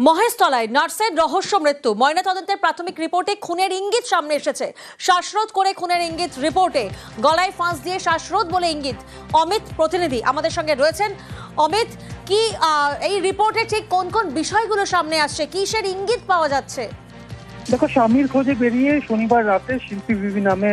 মহেশতলায় নার্সের রহস্য মৃত্যু। ময়নাতদন্তের প্রাথমিক রিপোর্টে খুনের ইঙ্গিত সামনে এসেছে। শ্বাসরোধ করে খুনের ইঙ্গিত রিপোর্টে, গলায় ফাঁস দিয়ে শ্বাসরোধ বলে ইঙ্গিত। অমিত প্রতিনিধি আমাদের সঙ্গে রয়েছেন। অমিত, কি এই রিপোর্টে ঠিক কোন কোন বিষয়গুলো সামনে আসছে, কিসের ইঙ্গিত পাওয়া যাচ্ছে? দেখো, স্বামীর খোঁজে বেরিয়ে শনিবার রাতে শিল্পী বিবি নামে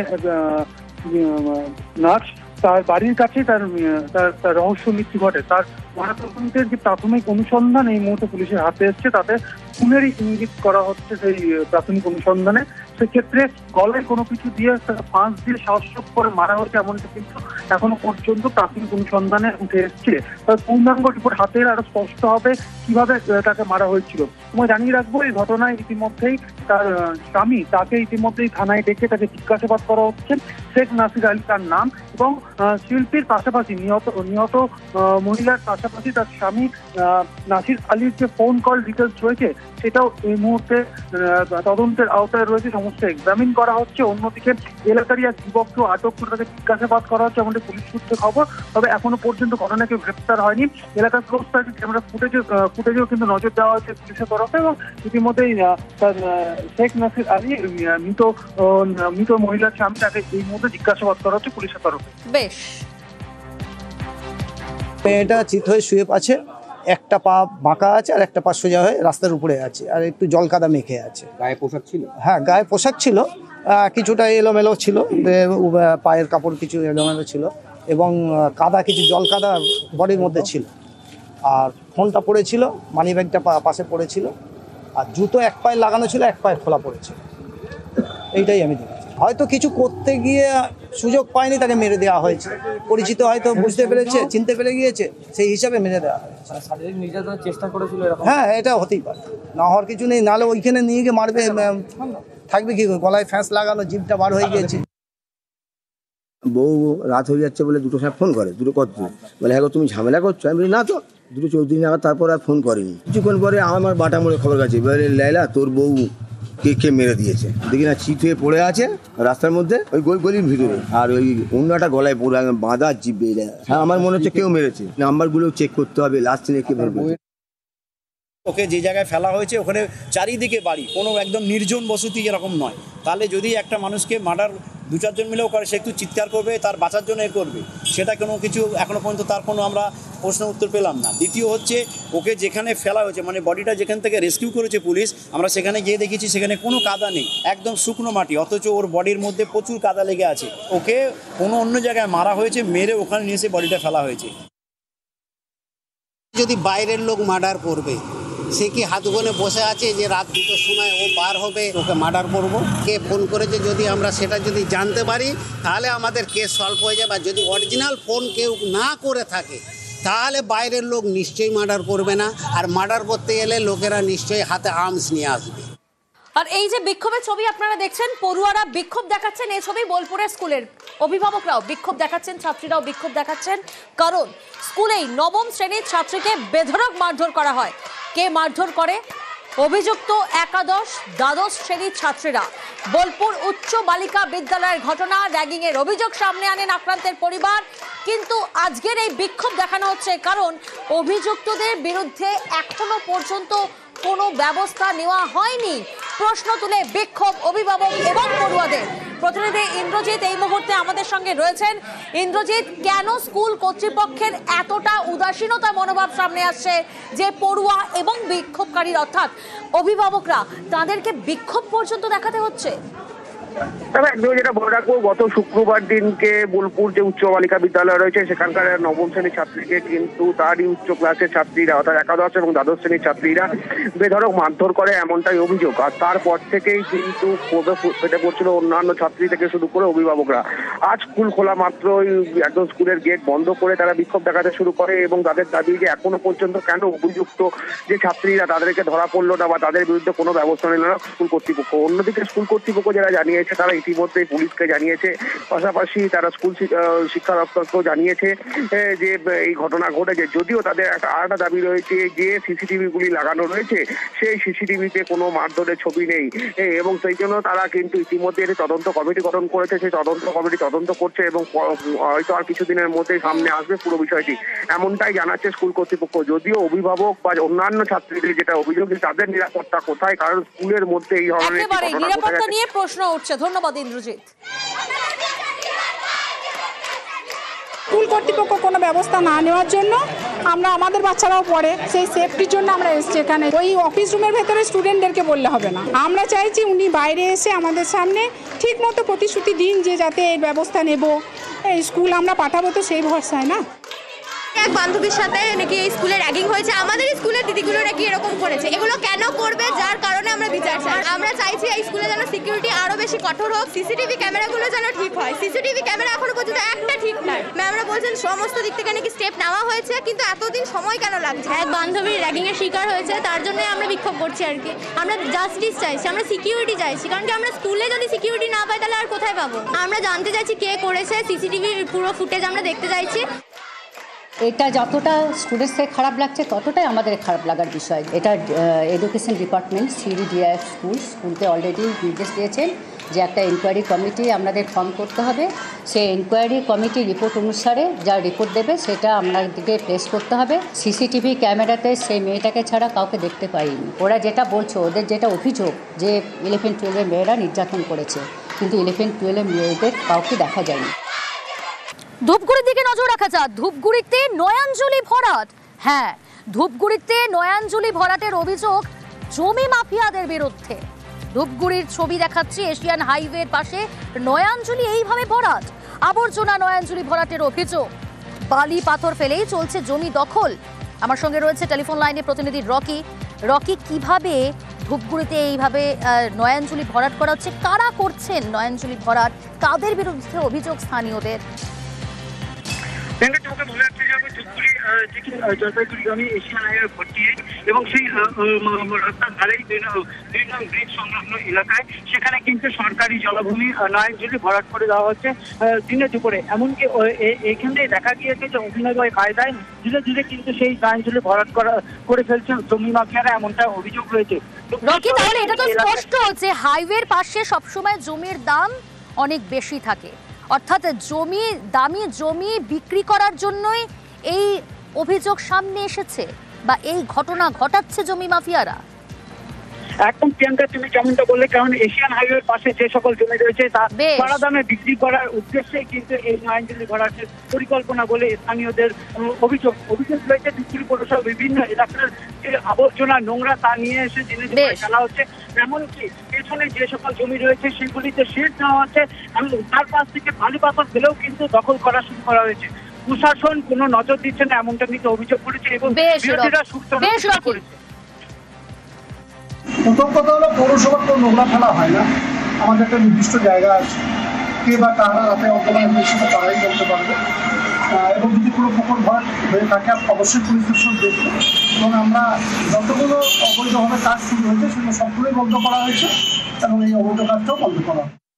নার্স তার বাড়ির কাছে তার রহস্য মৃত্যু ঘটে। তার ময়নাতদন্তের যে প্রাথমিক অনুসন্ধান এই মুহূর্তে পুলিশের হাতে এসছে, তাতে খুনেরই ইঙ্গিত করা হচ্ছে সেই প্রাথমিক অনুসন্ধানে। সেক্ষেত্রে গলায় কোনো কিছু দিয়ে ফাঁস দিয়ে শ্বাসরোধ করে মারা হয়েছে এমনটা কিন্তু এখনো পর্যন্ত প্রাথমিক অনুসন্ধানে উঠে এসছে। তার পূর্ণাঙ্গ রিপোর্ট হাতের আরো স্পষ্ট হবে কিভাবে তাকে মারা হয়েছিল। তোমায় জানিয়ে রাখবো, এই ঘটনায় ইতিমধ্যেই তার স্বামী তাকে ইতিমধ্যেই থানায় ডেকে তাকে জিজ্ঞাসাবাদ করা হচ্ছে। শেখ নাসির আলী তার নাম, এবং শিল্পীর পাশাপাশি নিহত মহিলার পাশাপাশি তার স্বামী নাসির আলীর যে ফোন কল ডিটেলস রয়েছে সেটাও এই মুহূর্তে তদন্তের আওতায় রয়েছে। সমস্ত এক্সামিন করা হচ্ছে। অন্যদিকে এলাকারই এক যুবককেও আটক করে তাকে জিজ্ঞাসাবাদ করা হচ্ছে এমনটা পুলিশ সূত্রে খবর। তবে এখনো পর্যন্ত ঘটনাকে গ্রেপ্তার হয়নি। এলাকার ক্লোজ সার্কিট ক্যামেরা ফুটেজেও কিন্তু নজর দেওয়া হয়েছে পুলিশের তরফে, এবং ইতিমধ্যেই তার শেখ নাসির আলী মৃত মহিলার স্বামী তাকে এই মুহূর্তে জিজ্ঞাসাবাদ করা হচ্ছে পুলিশের তরফে। বেশ, মেয়েটা চিত হয়ে শুয়ে আছে, একটা পা বাঁকা আছে আর একটা পা সোজা হয়ে রাস্তার উপরে আছে, আর একটু জল কাদা মেখে আছে। গায়ে পোশাক ছিল? হ্যাঁ, গায়ে পোশাক ছিল, কিছুটা এলোমেলো ছিল, পায়ের কাপড় কিছু এলোমেলো ছিল, এবং কাদা কিছু জল কাদা বডির মধ্যে ছিল। আর ফোনটা পড়েছিল, মানি ব্যাগটা পাশে পড়েছিল, আর জুতো এক পায়ে লাগানো ছিল, এক পায়ে খোলা পড়েছিল। এইটাই আমি দেখেছি। হয়তো কিছু করতে গিয়ে সুযোগ পায়নি, তাকে মেরে দেওয়া হয়েছে। পরিচিত হয়তো বুঝতে পেরেছে, চিনতে পেরে গিয়েছে, সেই হিসাবে মেরে দেওয়া হয়েছে। শারীরিক নির্যাতনের চেষ্টা করেছিল এরকম? হ্যাঁ, এটা হতেই পারে, না হওয়ার কিছু নেই। নাহলে ওইখানে নিয়ে গিয়ে মারবে, থাকবে কি, গলায় ফ্যাঁস লাগানো, জিভটা বার হয়ে গিয়েছে। বউ রাত হয়ে যাচ্ছে বলে দুটো সময় ফোন করে, দুটো করতে বলে, হ্যাঁ তুমি ঝামেলা করছো? আমি বলি না তো, 2:14 নাগাদ। তারপর আর ফোন করেনি। কিছুক্ষণ পরে আমার বাটা মোড়ে খবর কাছে, বলে লাইলা তোর বউ কে মেরে দিয়েছে। দেখি না চিত হয়ে পড়ে আছে রাস্তার মধ্যে, ওই গলির ভিতরে, আর ওই অন্যটা গলায় পড়ে বাঁধা, জিভ বেড়ে। হ্যাঁ, আমার মনে হচ্ছে কেউ মেরেছে। নাম্বারগুলো চেক করতে হবে, লাস্ট দিনে কে মেরেছে। ওকে যে জায়গায় ফেলা হয়েছে ওখানে চারিদিকে বাড়ি, কোনো একদম নির্জন বসতি এরকম নয়। তাহলে যদি একটা মানুষকে মার্ডার 2-4 জন মিলেও করে, সে একটু চিৎকার করবে, তার বাঁচার জন্য করবে, সেটা কোনো কিছু এখনো পর্যন্ত তার কোনো আমরা প্রশ্ন উত্তর পেলাম না। দ্বিতীয় হচ্ছে, ওকে যেখানে ফেলা হয়েছে, মানে বডিটা যেখান থেকে রেস্কিউ করেছে পুলিশ, আমরা সেখানে গিয়ে দেখেছি সেখানে কোনো কাদা নেই, একদম শুকনো মাটি, অথচ ওর বডির মধ্যে প্রচুর কাদা লেগে আছে। ওকে কোনো অন্য জায়গায় মারা হয়েছে, মেরে ওখানে নিয়ে এসে বডিটা ফেলা হয়েছে। যদি বাইরের লোক মার্ডার করবে, সে কি হাত গোনে বসে আছে যে রাত 2টার সময় ও বার হবে, ওকে মার্ডার করব? কে ফোন করেছে যদি আমরা সেটা যদি জানতে পারি, তাহলে আমাদের কেস সলভ হয়ে যাবে। আর যদি অরিজিনাল ফোন কেউ না করে থাকে, তাহলে বাইরের লোক নিশ্চয়ই মার্ডার করবে না। আর মার্ডার করতে গেলে লোকেরা নিশ্চয়ই হাতে আর্মস নিয়ে আসবে। আর এই যে বিক্ষোভের ছবি আপনারা দেখছেন, পড়ুয়ারা বিক্ষোভ দেখাচ্ছেন, এই ছবি বোলপুরের স্কুলের। অভিভাবকরাও বিক্ষোভ দেখাচ্ছেন, ছাত্রীরাও বিক্ষোভ দেখাচ্ছেন, কারণ স্কুলেই 9ম শ্রেণীর ছাত্রীকে বেধড়ক মারধর করা হয়। কে মারধর করে? অভিযুক্ত একাদশ, দ্বাদশ শ্রেণীর ছাত্রীরা। বোলপুর উচ্চ বালিকা বিদ্যালয়ের ঘটনা, র্যাগিং এর অভিযোগ সামনে আনেন আক্রান্তের পরিবার। কিন্তু আজকের এই বিক্ষোভ দেখানো হচ্ছে কারণ অভিযুক্তদের বিরুদ্ধে এখনো পর্যন্ত কোনো ব্যবস্থা নেওয়া হয়নি। প্রশ্ন তুলে বিক্ষোভ অভিভাবক এবং পড়ুয়াদের। প্রতিনিধি ইন্দ্রজিৎ এই মুহূর্তে আমাদের সঙ্গে রয়েছেন। ইন্দ্রজিৎ, কেন স্কুল কর্তৃপক্ষের এতটা উদাসীনতা মনোভাব সামনে আসছে যে পড়ুয়া এবং বিক্ষোভকারী অর্থাৎ অভিভাবকরা, তাদেরকে বিক্ষোভ পর্যন্ত দেখাতে হচ্ছে? তবে একদম যেটা বলে রাখবো, গত শুক্রবার দিনকে বোলপুর যে উচ্চ বালিকা বিদ্যালয় রয়েছে সেখানকার 9ম শ্রেণীর ছাত্রীকে কিন্তু তারই উচ্চ ক্লাসের ছাত্রীরা, অর্থাৎ একাদশ এবং দ্বাদশ শ্রেণীর ছাত্রীরা বেধড়ক মারধর করে, এমনটাই অভিযোগ। আর তারপর থেকেই কিন্তু ফেটে পড়ছিল অন্যান্য ছাত্রী থেকে শুরু করে অভিভাবকরা। আজ স্কুল খোলা মাত্রই একদম স্কুলের গেট বন্ধ করে তারা বিক্ষোভ দেখাতে শুরু করে, এবং তাদের দাবি যে এখনো পর্যন্ত কেন অভিযুক্ত যে ছাত্রীরা তাদেরকে ধরা পড়লো না বা তাদের বিরুদ্ধে কোনো ব্যবস্থা নিল না স্কুল কর্তৃপক্ষ। অন্যদিকে স্কুল কর্তৃপক্ষ যারা জানিয়ে জানিয়েছে, তারা ইতিমধ্যেই পুলিশকে জানিয়েছে, পাশাপাশি তারা স্কুল শিক্ষা দপ্তরকেও জানিয়েছে যে এই ঘটনা ঘটেছে। যদিও তাদের আরেকটা দাবি রয়েছে যে সিসিটিভিগুলি লাগানো রয়েছে সেই সিসিটিভিতে কোনো মারধরের ছবি নেই, এবং সেই জন্য তারা কিন্তু ইতিমধ্যে একটি তদন্ত কমিটি গঠন করেছে। সেই তদন্ত কমিটি তদন্ত করছে এবং হয়তো আর কিছুদিনের মধ্যে সামনে আসবে পুরো বিষয়টি, এমনটাই জানাচ্ছে স্কুল কর্তৃপক্ষ। যদিও অভিভাবক বা অন্যান্য ছাত্রীদের যেটা অভিযোগ, তাদের নিরাপত্তা কোথায়, কারণ স্কুলের মধ্যে এই ধরনের নিরাপত্তা নিয়ে প্রশ্ন উঠছে। ধন্যবাদ ইন্দ্রজিৎ। স্কুল কর্তৃপক্ষ কোনো ব্যবস্থা না নেওয়ার জন্য আমরা, আমাদের বাচ্চারাও পড়ে, সেই সেফটির জন্য আমরা এসেছি এখানে। ওই অফিস রুমের ভেতরে স্টুডেন্টদেরকে বললে হবে না। আমরা চাইছি উনি বাইরে এসে আমাদের সামনে ঠিক মতো প্রতিশ্রুতি দিন যে যাতে এই ব্যবস্থা নেব, এই স্কুল আমরা পাঠাবো, তো সেই ভরসায় না। এক বান্ধবীর সাথে নাকি এই স্কুলে র্যাগিং হয়েছে, আমাদের স্কুলের দিদিগুলো নাকি এরকম করেছে। এগুলো কেন করবে, যার কারণে আমরা বিচার চাই। আমরা চাইছি এই স্কুলে যেন সিকিউরিটি আরো বেশি কঠোর হোক, সিসিটিভি ক্যামেরাগুলো যেন ঠিক হয়। সিসিটিভি ক্যামেরা এখনো পর্যন্ত একটা ঠিক নাই। ম্যামরা বলছেন সমস্ত দিক থেকে নাকি স্টেপ নেওয়া হয়েছে, কিন্তু এতদিন সময় কেন লাগছে? এক বান্ধবী র্যাগিং এর শিকার হয়েছে, তার জন্য আমরা বিক্ষোভ করছি আর কি। আমরা জাস্টিস চাইছি, আমরা সিকিউরিটি চাইছি, কারণ কি আমরা স্কুলে যদি সিকিউরিটি না পাই তাহলে আর কোথায় পাবো? আমরা জানতে চাইছি কে করেছে, সিসিটিভির পুরো ফুটেজ আমরা দেখতে চাইছি। এটা যতটা স্টুডেন্টসকে খারাপ লাগছে ততটাই আমাদের খারাপ লাগার বিষয়। এটা এডুকেশন ডিপার্টমেন্ট সিডিডিআইএফ স্কুলকে অলরেডি নির্দেশ দিয়েছেন যে একটা ইনকোয়ারি কমিটি আমাদের ফর্ম করতে হবে। সেই ইনকোয়ারি কমিটি রিপোর্ট অনুসারে যা রিপোর্ট দেবে সেটা আপনাদেরকে প্লেস করতে হবে। সিসিটিভি ক্যামেরাতে সেই মেয়েটাকে ছাড়া কাউকে দেখতে পাইনি। ওরা যেটা বলছে, ওদের যেটা অভিযোগ যে 11-12 মেয়েরা নির্যাতন করেছে, কিন্তু 11-12 মেয়েদের কাউকে দেখা যায়নি। ধূপগুড়ির দিকে নজর রাখা যাক। ধূপগুড়িতে নয়াঞ্জলি ভরাট। হ্যাঁ, ধূপগুড়িতে নয়াঞ্জলি ভরাটের অভিযোগ জমি মাফিয়াদের বিরুদ্ধে। ধূপগুড়ির ছবি দেখাচ্ছি, এশিয়ান হাইওয়ের পাশে নয়াঞ্জলি এইভাবে ভরাট। আবর্জনা নয়াঞ্জলি ভরাটের অভিযোগ। বালি পাথর ফেলেই চলছে জমি দখল। আমার সঙ্গে রয়েছে টেলিফোন লাইনে প্রতিনিধি রকি। রকি, কিভাবে ধূপগুড়িতে এইভাবে নয়াঞ্জলি ভরাট করা হচ্ছে? কারা করছেন নয়াঞ্জলি ভরাট? কাদের বিরুদ্ধে অভিযোগ স্থানীয়দের? বলে যাচ্ছে যে ধূপগুড়ি জলপাইগুড়ি এশিয়ান হাইওয়ে 48 এবং সেই রাস্তার ধারেই 2 নং ব্রিজ সংলগ্ন এলাকায় সেখানে কিন্তু সরকারি জলাভূমি নয়াঞ্জলি ভরাট করে দেওয়া হচ্ছে দিনে দুপুরে। এমনকি এখানে দেখা গিয়েছে যে অভিনয় কায়দায় ধীরে ধীরে কিন্তু সেই নয়াঞ্জলি ভরাট করে ফেলছে জমি মাফিয়ারা, এমনটা অভিযোগ রয়েছে। রকি, তাহলে এটা তো স্পষ্ট যে হাইওয়ের পাশে সবসময় জমির দাম অনেক বেশি থাকে, অর্থাৎ দামি জমি বিক্রি করার জন্যই এই অভিযোগ সামনে এসেছে বা এই ঘটনা ঘটাচ্ছে জমি মাফিয়ারা। একদম প্রিয়াঙ্কা, তুমি যেমনটা বললে, কারণ এশিয়ান হাইওয়ের পাশে যে সকল জমি রয়েছে তা বাড়া দামে বিক্রি করার উদ্দেশ্যে কিন্তু এই নয়াঞ্জলি ভরাটের পরিকল্পনা বলে স্থানীয়দের অভিযোগ রয়েছে। ধূপগুড়ি পৌরসভা বিভিন্ন এলাকার যে আবর্জনা নোংরা তা নিয়ে এসে দিনে দুপুরে ফেলা হচ্ছে। এমনকি পেছনে যে সকল জমি রয়েছে সেগুলিতে শেড দেওয়া হচ্ছে, তার পাশ থেকে বালি পাথর ফেলেও কিন্তু দখল করা শুরু করা হয়েছে। প্রশাসন কোনো নজর দিচ্ছে না, এমনটা কিন্তু অভিযোগ করেছে এবং বিরোধীরা সুস্থ করেছে। প্রথম কথা হলো, পৌরসভার কোনো নোংরা ফেলা হয় না। আমাদের একটা নির্দিষ্ট জায়গা আছে, কে বা কারা রাতে অপরাধ সেটা তারাই বলতে পারবে। এবং যদি কোনো পুকুর ভরাট হয়ে থাকে অবশ্যই পুলিশ প্রশাসন দেখবে, এবং আমরা যতগুলো অবৈধভাবে কাজ শুরু হয়েছে সেগুলো সবগুলোই বন্ধ করা হয়েছে এবং এই অবৈধ কাজটাও বন্ধ করা হয়।